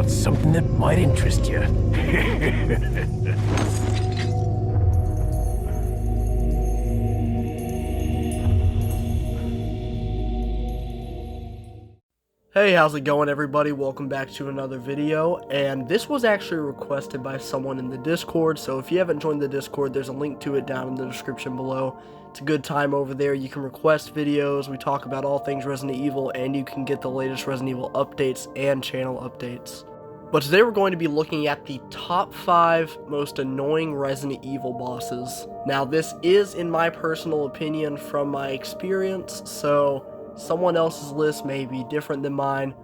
got something that might interest you. Hey, how's it going everybody? Welcome back to another video, and this was actually requested by someone in the Discord, so if you haven't joined the Discord, there's a link to it down in the description below. It's a good time over there. You can request videos, we talk about all things Resident Evil, and you can get the latest Resident Evil updates and channel updates. But today we're going to be looking at the top 5 most annoying Resident Evil bosses. Now this is, in my personal opinion, from my experience, so someone else's list may be different than mine,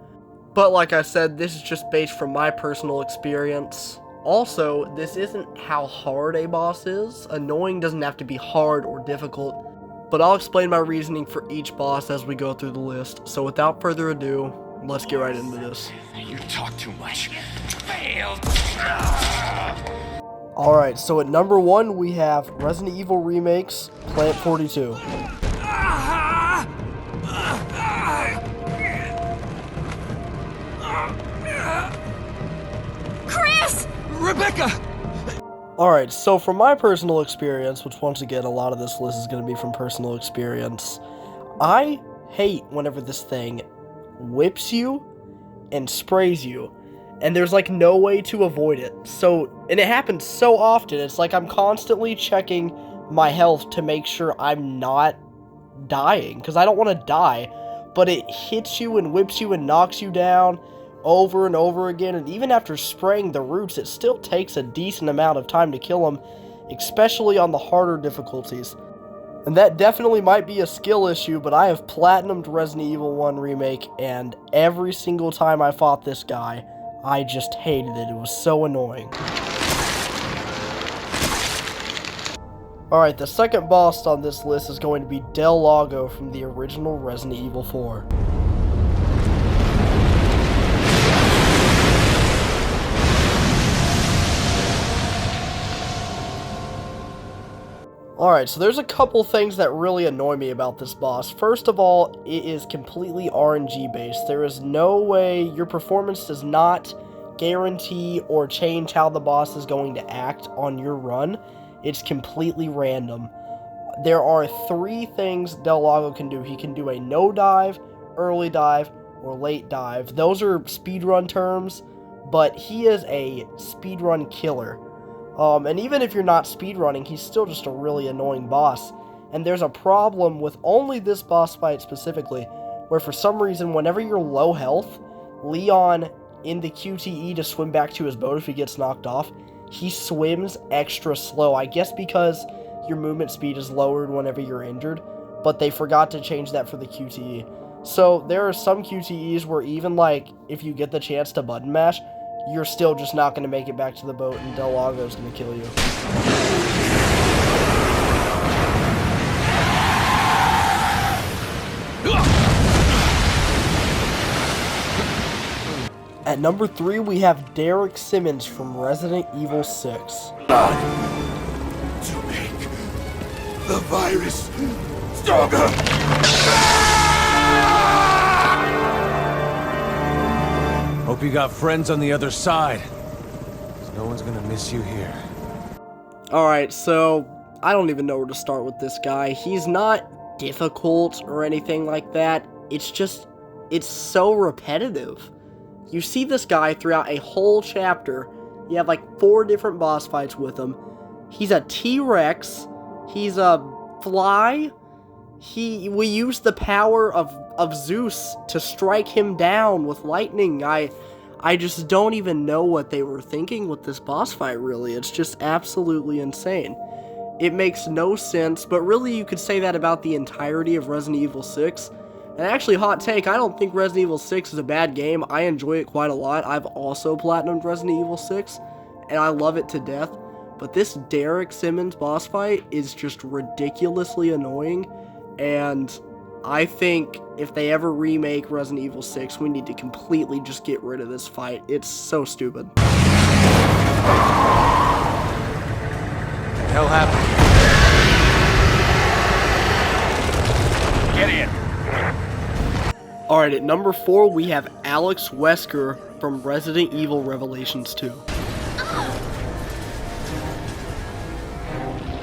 but like I said, this is just based from my personal experience. Also, this isn't how hard a boss is. Annoying doesn't have to be hard or difficult, but I'll explain my reasoning for each boss as we go through the list. So without further ado, let's get right into this. You talk too much. Failed. Alright, so at number 1 we have Resident Evil Remakes, Plant 42. Rebecca! Alright, so from my personal experience, which once again, a lot of this list is going to be from personal experience, I hate whenever this thing whips you and sprays you, and there's like no way to avoid it. And it happens so often, it's like I'm constantly checking my health to make sure I'm not dying, because I don't want to die, but it hits you and whips you and knocks you down over and over again, and even after spraying the roots, it still takes a decent amount of time to kill them, especially on the harder difficulties. And that definitely might be a skill issue, but I have platinumed Resident Evil 1 Remake, and every single time I fought this guy, I just hated it. It was so annoying. Alright, the second boss on this list is going to be Del Lago from the original Resident Evil 4. Alright, so there's a couple things that really annoy me about this boss. First of all, it is completely RNG based. There is no way, your performance does not guarantee or change how the boss is going to act on your run. It's completely random. There are 3 things Del Lago can do. He can do a no dive, early dive, or late dive. Those are speedrun terms, but he is a speedrun killer. And even if you're not speedrunning, he's still just a really annoying boss. And there's a problem with only this boss fight specifically, where for some reason, whenever you're low health, Leon, in the QTE to swim back to his boat if he gets knocked off, he swims extra slow. I guess because your movement speed is lowered whenever you're injured, but they forgot to change that for the QTE. So there are some QTEs where even like, if you get the chance to button mash, you're still just not going to make it back to the boat, and Del Lago is going to kill you. At number 3, we have Derek Simmons from Resident Evil 6. To make the virus stronger. Hope you got friends on the other side. 'Cause no one's gonna miss you here. Alright, so I don't even know where to start with this guy. He's not difficult or anything like that. It's just, it's so repetitive. You see this guy throughout a whole chapter. You have like 4 different boss fights with him. He's a T-Rex. He's a fly. We use the power of Zeus to strike him down with lightning. I just don't even know what they were thinking with this boss fight, really. It's just absolutely insane. It makes no sense, but really you could say that about the entirety of Resident Evil 6. And actually, hot take, I don't think Resident Evil 6 is a bad game. I enjoy it quite a lot. I've also platinumed Resident Evil 6, and I love it to death. But this Derek Simmons boss fight is just ridiculously annoying, and I think if they ever remake Resident Evil 6, we need to completely just get rid of this fight. It's so stupid. What the hell happened? Get in. Alright, at number 4, we have Alex Wesker from Resident Evil Revelations 2.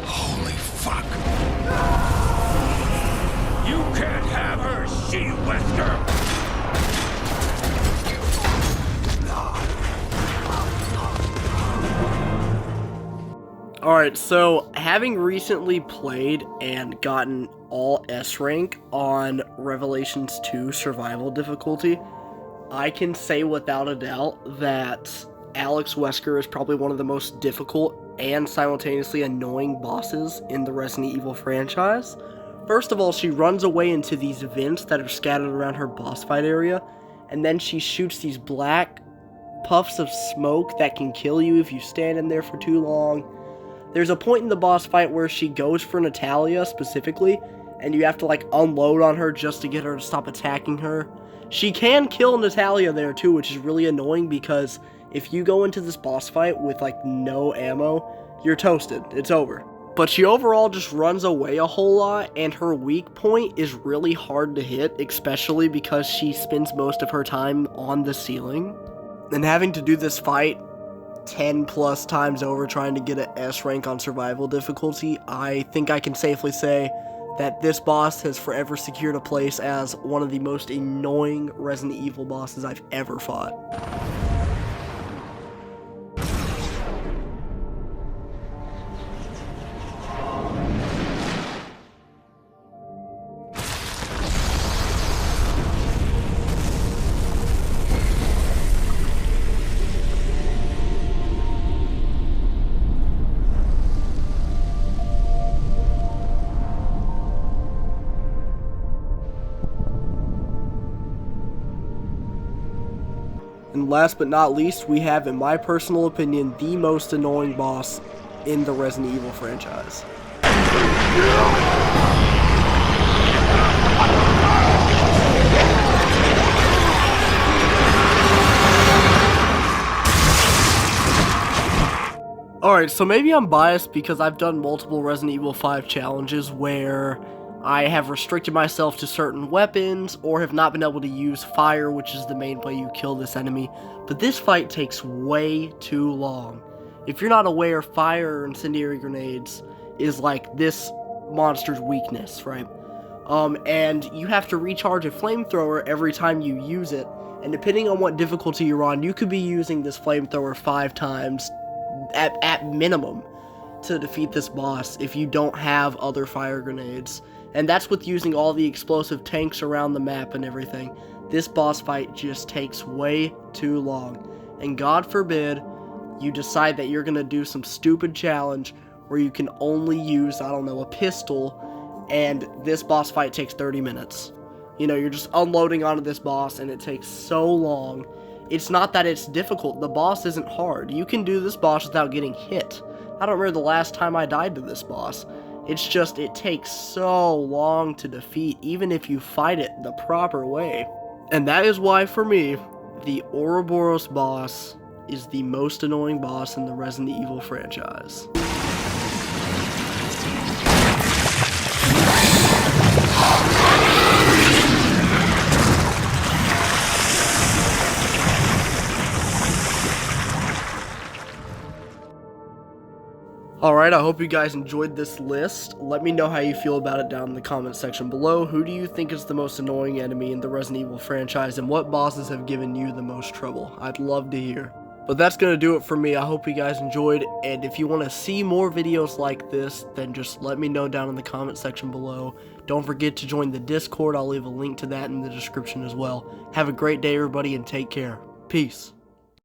Holy fuck. You can't have her, she Wesker! Alright, so having recently played and gotten all S rank on Revelations 2 survival difficulty, I can say without a doubt that Alex Wesker is probably one of the most difficult and simultaneously annoying bosses in the Resident Evil franchise. First of all, she runs away into these vents that are scattered around her boss fight area, and then she shoots these black puffs of smoke that can kill you if you stand in there for too long. There's a point in the boss fight where she goes for Natalia specifically, and you have to like unload on her just to get her to stop attacking her. She can kill Natalia there too, which is really annoying because if you go into this boss fight with like no ammo, you're toasted. It's over. But she overall just runs away a whole lot, and her weak point is really hard to hit, especially because she spends most of her time on the ceiling. And having to do this fight 10 plus times over trying to get an S rank on survival difficulty, I think I can safely say that this boss has forever secured a place as one of the most annoying Resident Evil bosses I've ever fought. And last but not least, we have, in my personal opinion, the most annoying boss in the Resident Evil franchise. Alright, so maybe I'm biased because I've done multiple Resident Evil 5 challenges where I have restricted myself to certain weapons or have not been able to use fire, which is the main way you kill this enemy. But this fight takes way too long. If you're not aware, fire or incendiary grenades is like this monster's weakness, right? And you have to recharge a flamethrower every time you use it. And depending on what difficulty you're on, you could be using this flamethrower 5 times at minimum to defeat this boss if you don't have other fire grenades. And that's with using all the explosive tanks around the map and everything. This boss fight just takes way too long. And God forbid you decide that you're gonna do some stupid challenge where you can only use, I don't know, a pistol, and this boss fight takes 30 minutes. You know, you're just unloading onto this boss and it takes so long. It's not that it's difficult, the boss isn't hard. You can do this boss without getting hit. I don't remember the last time I died to this boss. It's just, it takes so long to defeat, even if you fight it the proper way. And that is why, for me, the Ouroboros boss is the most annoying boss in the Resident Evil franchise. Alright, I hope you guys enjoyed this list. Let me know how you feel about it down in the comment section below. Who do you think is the most annoying enemy in the Resident Evil franchise, and what bosses have given you the most trouble? I'd love to hear. But that's going to do it for me. I hope you guys enjoyed, and if you want to see more videos like this, then just let me know down in the comment section below. Don't forget to join the Discord. I'll leave a link to that in the description as well. Have a great day, everybody, and take care. Peace.